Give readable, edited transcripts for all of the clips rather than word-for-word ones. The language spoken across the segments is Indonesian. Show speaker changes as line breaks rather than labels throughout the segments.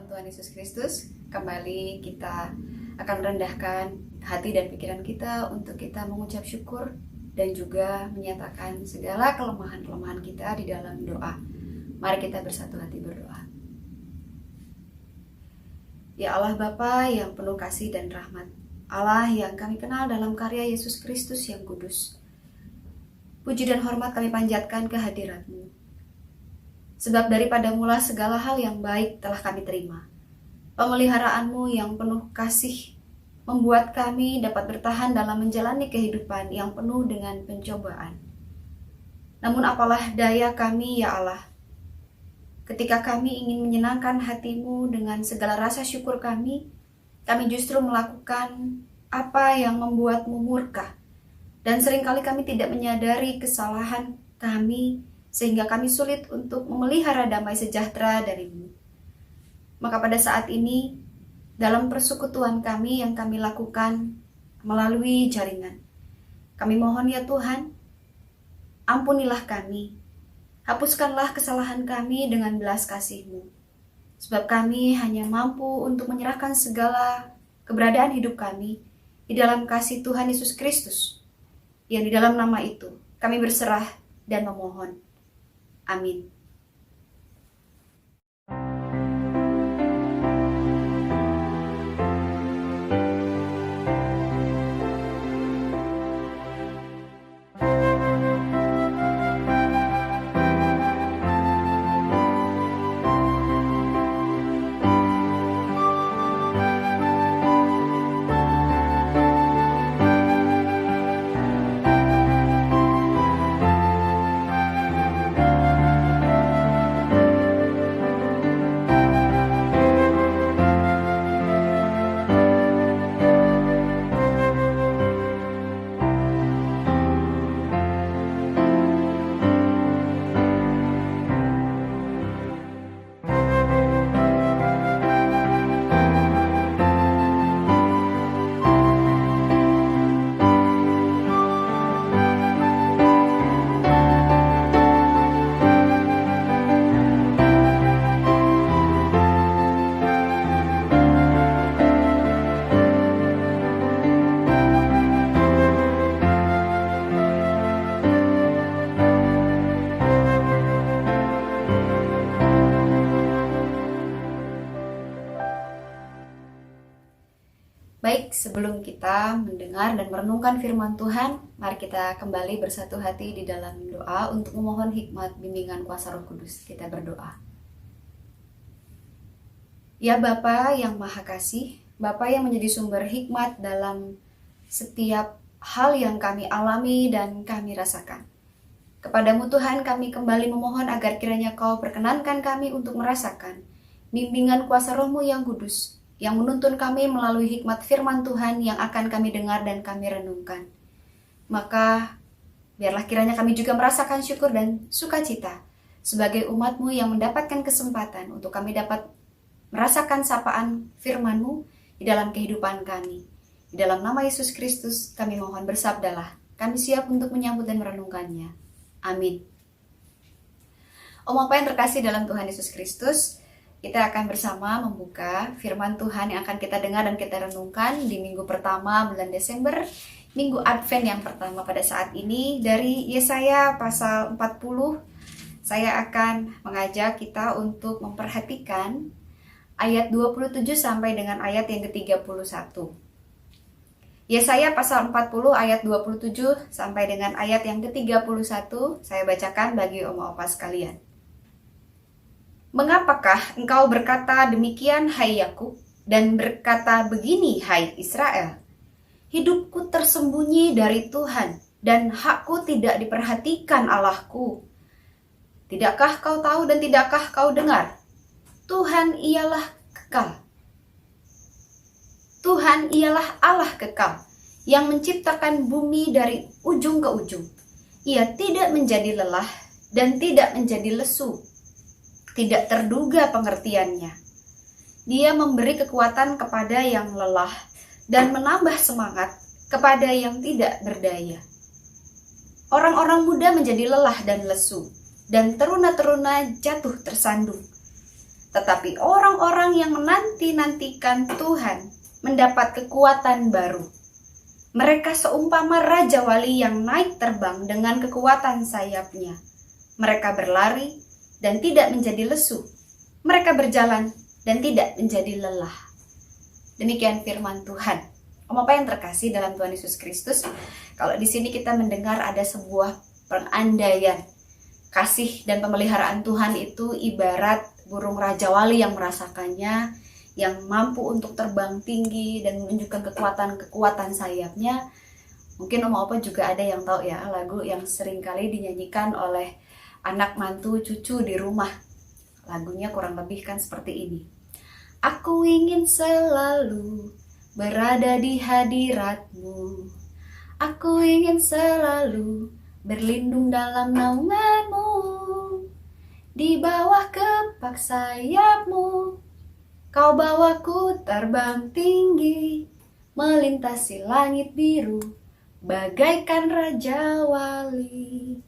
dalam Tuhan Yesus Kristus, kembali kita akan merendahkan hati dan pikiran kita untuk kita mengucap syukur dan juga menyatakan segala kelemahan-kelemahan kita di dalam doa. Mari kita bersatu hati berdoa. Ya Allah Bapa yang penuh kasih dan rahmat, Allah yang kami kenal dalam karya Yesus Kristus yang kudus, puji dan hormat kami panjatkan ke hadirat-Mu. Sebab daripada mula segala hal yang baik telah kami terima. Pemeliharaan-Mu yang penuh kasih membuat kami dapat bertahan dalam menjalani kehidupan yang penuh dengan pencobaan. Namun apalah daya kami ya Allah, ketika kami ingin menyenangkan hati-Mu dengan segala rasa syukur kami justru melakukan apa yang membuat-Mu murka. Dan seringkali kami tidak menyadari kesalahan kami, sehingga kami sulit untuk memelihara damai sejahtera dari-Mu. Maka pada saat ini, dalam persekutuan kami yang kami lakukan melalui jaringan, kami mohon ya Tuhan, ampunilah kami, hapuskanlah kesalahan kami dengan belas kasih-Mu. Sebab kami hanya mampu untuk menyerahkan segala keberadaan hidup kami di dalam kasih Tuhan Yesus Kristus, yang di dalam nama itu kami berserah dan memohon. Amin. Baik, sebelum kita mendengar dan merenungkan firman Tuhan, mari kita kembali bersatu hati di dalam doa untuk memohon hikmat bimbingan kuasa Roh Kudus. Kita berdoa. Ya Bapa yang Maha Kasih, Bapa yang menjadi sumber hikmat dalam setiap hal yang kami alami dan kami rasakan. Kepadamu Tuhan kami kembali memohon agar kiranya Kau perkenankan kami untuk merasakan bimbingan kuasa Roh-Mu yang kudus, yang menuntun kami melalui hikmat firman Tuhan yang akan kami dengar dan kami renungkan. Maka biarlah kiranya kami juga merasakan syukur dan sukacita sebagai umat-Mu yang mendapatkan kesempatan untuk kami dapat merasakan sapaan firman-Mu di dalam kehidupan kami. Di dalam nama Yesus Kristus kami mohon, bersabdalah, kami siap untuk menyambut dan merenungkannya. Amin. Om Apa yang terkasih dalam Tuhan Yesus Kristus, kita akan bersama membuka firman Tuhan yang akan kita dengar dan kita renungkan di minggu pertama bulan Desember, minggu Advent yang pertama pada saat ini dari Yesaya pasal 40. Saya akan mengajak kita untuk memperhatikan ayat 27 sampai dengan ayat yang ke-31. Yesaya pasal 40 ayat 27 sampai dengan ayat yang ke-31, saya bacakan bagi Oma-Opa sekalian. Mengapakah engkau berkata demikian, hai Yakub, dan berkata begini, hai Israel? Hidupku tersembunyi dari Tuhan, dan hakku tidak diperhatikan Allahku. Tidakkah kau tahu dan tidakkah kau dengar? Tuhan ialah kekal. Tuhan ialah Allah kekal, yang menciptakan bumi dari ujung ke ujung. Ia tidak menjadi lelah dan tidak menjadi lesu. Tidak terduga pengertiannya. Dia memberi kekuatan kepada yang lelah dan menambah semangat kepada yang tidak berdaya. Orang-orang muda menjadi lelah dan lesu, dan teruna-teruna jatuh tersandung. Tetapi orang-orang yang menanti-nantikan Tuhan mendapat kekuatan baru. Mereka seumpama Raja Wali yang naik terbang dengan kekuatan sayapnya. Mereka berlari dan tidak menjadi lesu. Mereka berjalan dan tidak menjadi lelah. Demikian firman Tuhan. Om apa yang terkasih dalam Tuhan Yesus Kristus, kalau di sini kita mendengar ada sebuah pengandaian kasih dan pemeliharaan Tuhan itu ibarat burung Raja Wali yang merasakannya, yang mampu untuk terbang tinggi dan menunjukkan kekuatan sayapnya. Mungkin Om Opa juga ada yang tahu ya, lagu yang sering kali dinyanyikan oleh anak mantu cucu di rumah. Lagunya kurang lebih kan seperti ini. Aku ingin selalu berada di hadirat-Mu. Aku ingin selalu berlindung dalam naungan-Mu. Di bawah kepak sayap-Mu, Kau bawaku terbang tinggi, melintasi langit biru, bagaikan Raja Wali.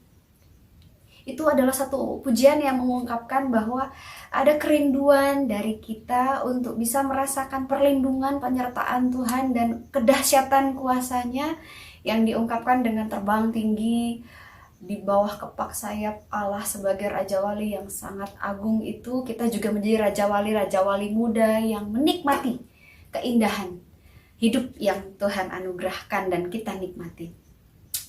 Itu adalah satu pujian yang mengungkapkan bahwa ada kerinduan dari kita untuk bisa merasakan perlindungan, penyertaan Tuhan dan kedahsyatan kuasa-Nya yang diungkapkan dengan terbang tinggi di bawah kepak sayap Allah sebagai Raja Wali yang sangat agung. Itu kita juga menjadi Raja Wali muda yang menikmati keindahan hidup yang Tuhan anugerahkan dan kita nikmati.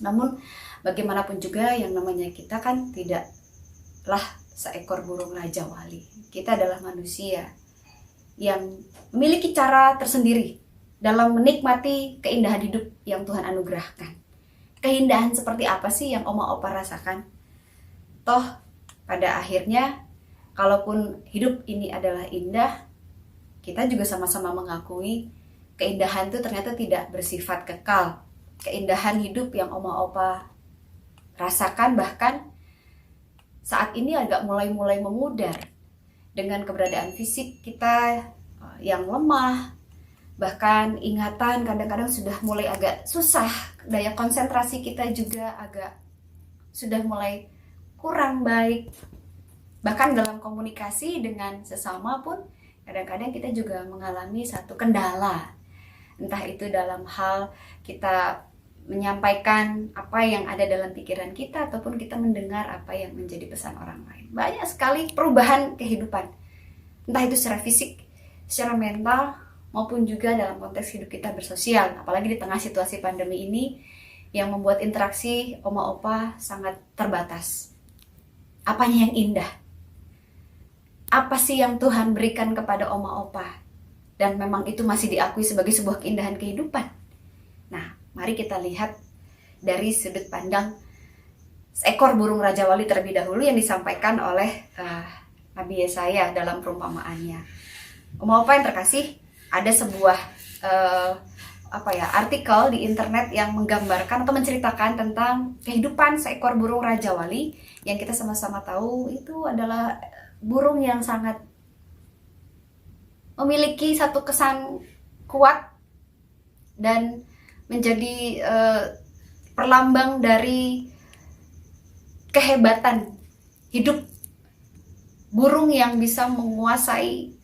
Namun bagaimanapun juga yang namanya kita kan tidaklah seekor burung Raja Wali. Kita adalah manusia yang memiliki cara tersendiri dalam menikmati keindahan hidup yang Tuhan anugerahkan. Keindahan seperti apa sih yang Oma Opa rasakan? Toh pada akhirnya kalaupun hidup ini adalah indah, kita juga sama-sama mengakui keindahan itu ternyata tidak bersifat kekal. Keindahan hidup yang Oma Opa rasakan bahkan saat ini agak mulai memudar dengan keberadaan fisik kita yang lemah. Bahkan ingatan kadang-kadang sudah mulai agak susah, daya konsentrasi kita juga agak sudah mulai kurang baik. Bahkan dalam komunikasi dengan sesama pun kadang-kadang kita juga mengalami satu kendala. Entah itu dalam hal kita menyampaikan apa yang ada dalam pikiran kita ataupun kita mendengar apa yang menjadi pesan orang lain. Banyak sekali perubahan kehidupan. Entah itu secara fisik, secara mental, maupun juga dalam konteks hidup kita bersosial, apalagi di tengah situasi pandemi ini yang membuat interaksi Oma Opa sangat terbatas. Apanya yang indah? Apa sih yang Tuhan berikan kepada Oma Opa? Dan memang itu masih diakui sebagai sebuah keindahan kehidupan. Nah, mari kita lihat dari sudut pandang seekor burung Raja Wali terlebih dahulu yang disampaikan oleh Nabi Yesaya dalam perumpamaannya. Oma Opa yang terkasih, ada sebuah artikel di internet yang menggambarkan atau menceritakan tentang kehidupan seekor burung Raja Wali yang kita sama-sama tahu itu adalah burung yang sangat memiliki satu kesan kuat dan menjadi perlambang dari kehebatan hidup burung yang bisa menguasai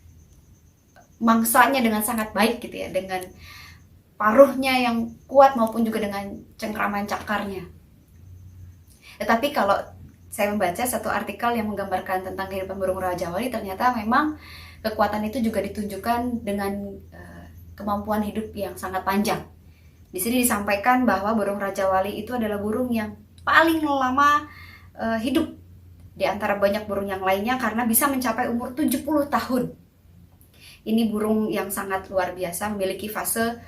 mangsanya dengan sangat baik gitu ya, dengan paruhnya yang kuat maupun juga dengan cengkraman cakarnya. Tetapi kalau saya membaca satu artikel yang menggambarkan tentang kehidupan burung Raja Wali, ternyata memang kekuatan itu juga ditunjukkan dengan kemampuan hidup yang sangat panjang. Di sini disampaikan bahwa burung Raja Wali itu adalah burung yang paling lama hidup di antara banyak burung yang lainnya karena bisa mencapai umur 70 tahun. Ini burung yang sangat luar biasa, memiliki fase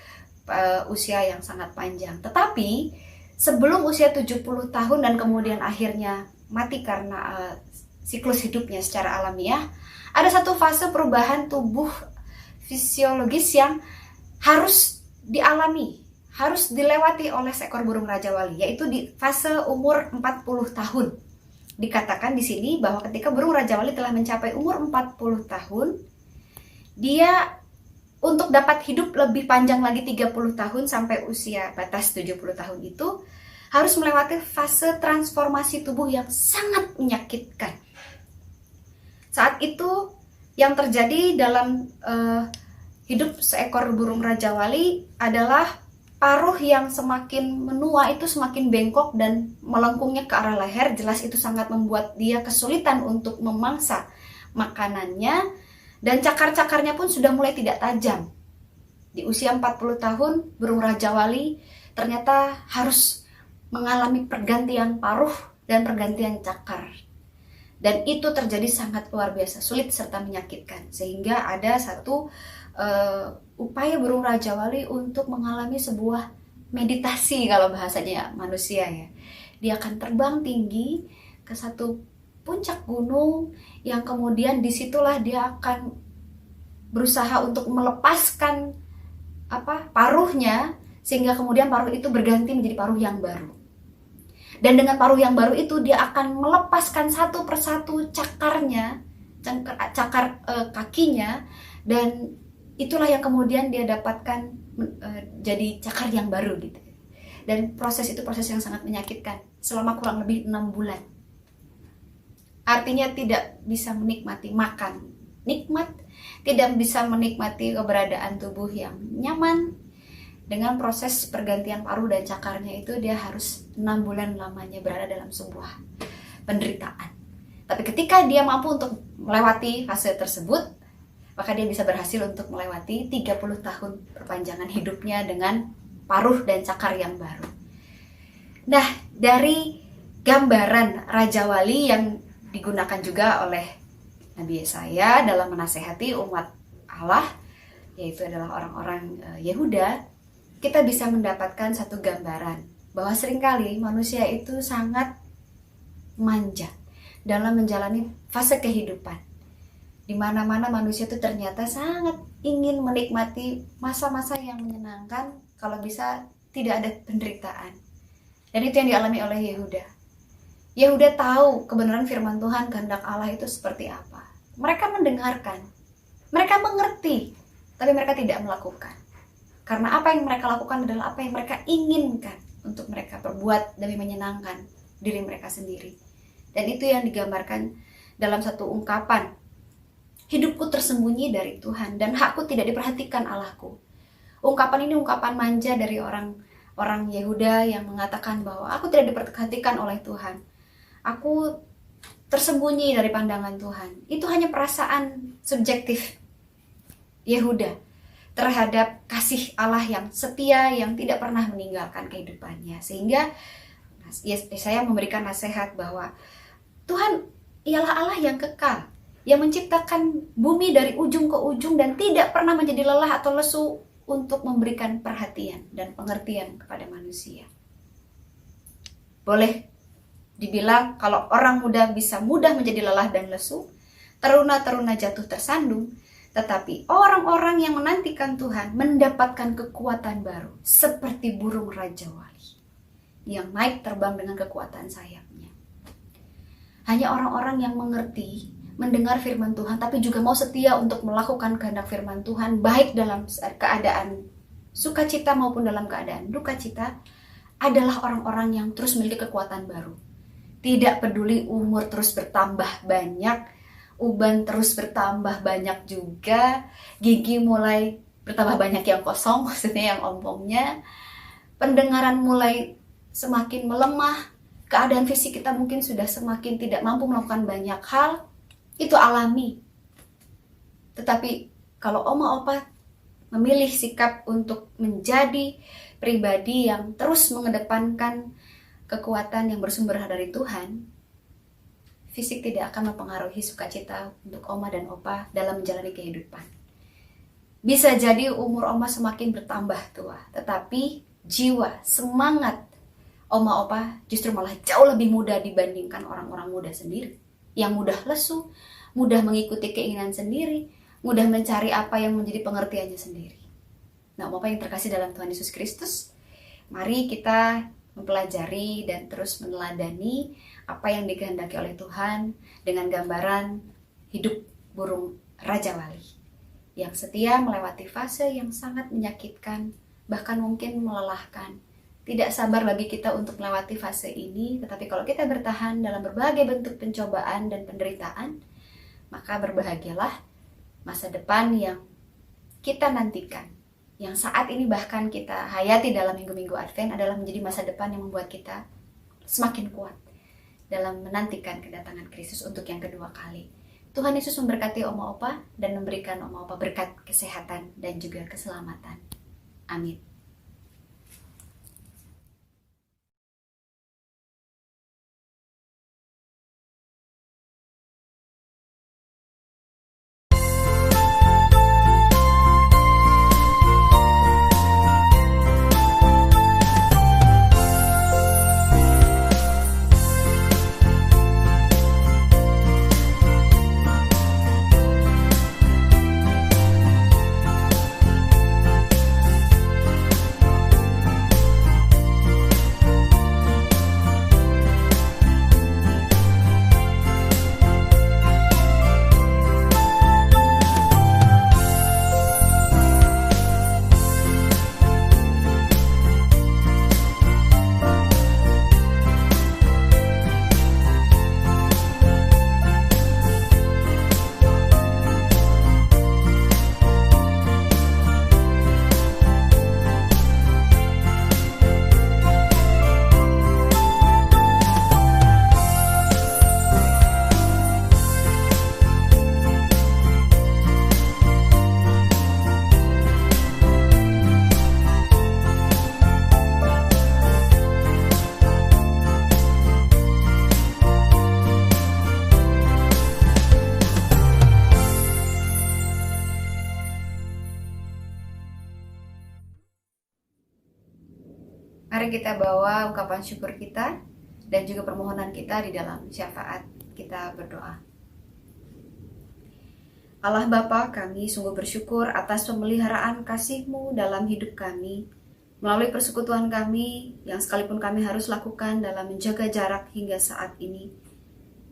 usia yang sangat panjang. Tetapi sebelum usia 70 tahun dan kemudian akhirnya mati karena siklus hidupnya secara alamiah, ada satu fase perubahan tubuh fisiologis yang harus dialami, harus dilewati oleh seekor burung Raja Wali, yaitu di fase umur 40 tahun. Dikatakan di sini bahwa ketika burung Raja Wali telah mencapai umur 40 tahun, dia untuk dapat hidup lebih panjang lagi 30 tahun sampai usia batas 70 tahun itu harus melewati fase transformasi tubuh yang sangat menyakitkan. Saat itu Yang terjadi dalam hidup seekor burung Raja Wali adalah paruh yang semakin menua itu semakin bengkok dan melengkungnya ke arah leher. Jelas itu sangat membuat dia kesulitan untuk memangsa makanannya, dan cakar-cakarnya pun sudah mulai tidak tajam. Di usia 40 tahun, burung Raja Wali ternyata harus mengalami pergantian paruh dan pergantian cakar. Dan itu terjadi sangat luar biasa, sulit serta menyakitkan. Sehingga ada satu upaya burung Raja Wali untuk mengalami sebuah meditasi kalau bahasanya manusia ya. Dia akan terbang tinggi ke satu puncak gunung yang kemudian disitulah dia akan berusaha untuk melepaskan paruhnya, sehingga kemudian paruh itu berganti menjadi paruh yang baru. Dan dengan paruh yang baru itu dia akan melepaskan satu persatu cakarnya, cakar kakinya, dan itulah yang kemudian dia dapatkan jadi cakar yang baru gitu. Dan proses itu proses yang sangat menyakitkan selama kurang lebih 6 bulan. Artinya tidak bisa menikmati makan nikmat, tidak bisa menikmati keberadaan tubuh yang nyaman. Dengan proses pergantian paruh dan cakarnya itu dia harus 6 bulan lamanya berada dalam sebuah penderitaan. Tapi ketika dia mampu untuk melewati fase tersebut, maka dia bisa berhasil untuk melewati 30 tahun perpanjangan hidupnya dengan paruh dan cakar yang baru. Nah, dari gambaran Raja Wali yang digunakan juga oleh Nabi Yesaya dalam menasehati umat Allah, yaitu adalah orang-orang Yehuda, kita bisa mendapatkan satu gambaran bahwa seringkali manusia itu sangat manja dalam menjalani fase kehidupan. Di mana-mana manusia itu ternyata sangat ingin menikmati masa-masa yang menyenangkan, kalau bisa tidak ada penderitaan. Dan itu yang dialami oleh Yehuda. Yehuda tahu kebenaran firman Tuhan, kehendak Allah itu seperti apa. Mereka mendengarkan, mereka mengerti, tapi mereka tidak melakukan. Karena apa yang mereka lakukan adalah apa yang mereka inginkan untuk mereka perbuat demi menyenangkan diri mereka sendiri. Dan itu yang digambarkan dalam satu ungkapan, hidupku tersembunyi dari Tuhan dan hakku tidak diperhatikan Allahku. Ungkapan ini ungkapan manja dari orang Yehuda yang mengatakan bahwa aku tidak diperhatikan oleh Tuhan. Aku tersembunyi dari pandangan Tuhan. Itu hanya perasaan subjektif Yehuda terhadap kasih Allah yang setia, yang tidak pernah meninggalkan kehidupannya. Sehingga saya memberikan nasihat bahwa Tuhan ialah Allah yang kekal, yang menciptakan bumi dari ujung ke ujung dan tidak pernah menjadi lelah atau lesu untuk memberikan perhatian dan pengertian kepada manusia. Boleh dibilang kalau orang muda bisa mudah menjadi lelah dan lesu, teruna-teruna jatuh tersandung, tetapi orang-orang yang menantikan Tuhan mendapatkan kekuatan baru seperti burung Raja Wali yang naik terbang dengan kekuatan sayapnya. Hanya orang-orang yang mengerti, mendengar firman Tuhan, tapi juga mau setia untuk melakukan kehendak firman Tuhan, baik dalam keadaan sukacita maupun dalam keadaan duka cita, adalah orang-orang yang terus memiliki kekuatan baru. Tidak peduli umur terus bertambah banyak, uban terus bertambah banyak juga, gigi mulai bertambah banyak yang kosong, maksudnya yang ompongnya, pendengaran mulai semakin melemah, keadaan fisik kita mungkin sudah semakin tidak mampu melakukan banyak hal. Itu alami. Tetapi kalau oma opa memilih sikap untuk menjadi pribadi yang terus mengedepankan kekuatan yang bersumber dari Tuhan, fisik tidak akan mempengaruhi sukacita untuk oma dan opa dalam menjalani kehidupan. Bisa jadi umur oma semakin bertambah tua, tetapi jiwa, semangat oma opa justru malah jauh lebih muda dibandingkan orang-orang muda sendiri, yang mudah lesu, mudah mengikuti keinginan sendiri, mudah mencari apa yang menjadi pengertiannya sendiri. Nah, Bapak yang terkasih dalam Tuhan Yesus Kristus, mari kita mempelajari dan terus meneladani apa yang dikehendaki oleh Tuhan dengan gambaran hidup burung Raja Wali yang setia melewati fase yang sangat menyakitkan, bahkan mungkin melelahkan. Tidak sabar bagi kita untuk melewati fase ini, tetapi kalau kita bertahan dalam berbagai bentuk pencobaan dan penderitaan, maka berbahagialah masa depan yang kita nantikan, yang saat ini bahkan kita hayati dalam minggu-minggu Advent adalah menjadi masa depan yang membuat kita semakin kuat dalam menantikan kedatangan Kristus untuk yang kedua kali. Tuhan Yesus memberkati Oma Opa dan memberikan Oma Opa berkat kesehatan dan juga keselamatan. Amin. Mari kita bawa ungkapan syukur kita dan juga permohonan kita di dalam syafaat. Kita berdoa. Allah Bapa, kami sungguh bersyukur atas pemeliharaan kasih-Mu dalam hidup kami, melalui persekutuan kami yang sekalipun kami harus lakukan dalam menjaga jarak hingga saat ini.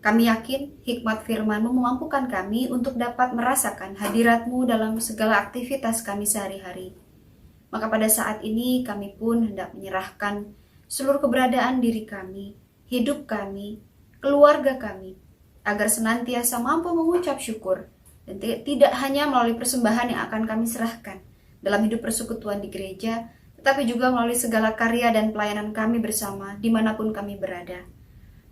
Kami yakin hikmat firman-Mu memampukan kami untuk dapat merasakan hadirat-Mu dalam segala aktivitas kami sehari-hari. Maka pada saat ini kami pun hendak menyerahkan seluruh keberadaan diri kami, hidup kami, keluarga kami, agar senantiasa mampu mengucap syukur dan tidak hanya melalui persembahan yang akan kami serahkan dalam hidup persekutuan di gereja, tetapi juga melalui segala karya dan pelayanan kami bersama dimanapun kami berada.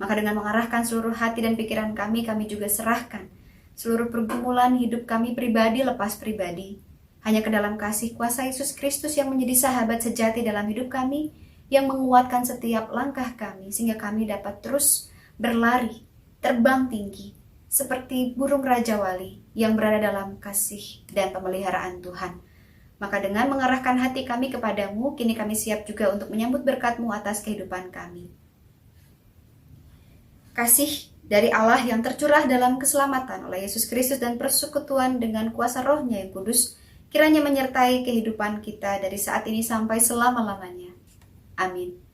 Maka dengan mengarahkan seluruh hati dan pikiran kami juga serahkan seluruh pergumulan hidup kami pribadi lepas pribadi, hanya ke dalam kasih kuasa Yesus Kristus yang menjadi sahabat sejati dalam hidup kami, yang menguatkan setiap langkah kami, sehingga kami dapat terus berlari, terbang tinggi, seperti burung Raja Wali yang berada dalam kasih dan pemeliharaan Tuhan. Maka dengan mengarahkan hati kami kepadamu, kini kami siap juga untuk menyambut berkat-Mu atas kehidupan kami. Kasih dari Allah yang tercurah dalam keselamatan oleh Yesus Kristus dan persekutuan dengan kuasa Roh-Nya yang kudus, kiranya menyertai kehidupan kita dari saat ini sampai selama-lamanya. Amin.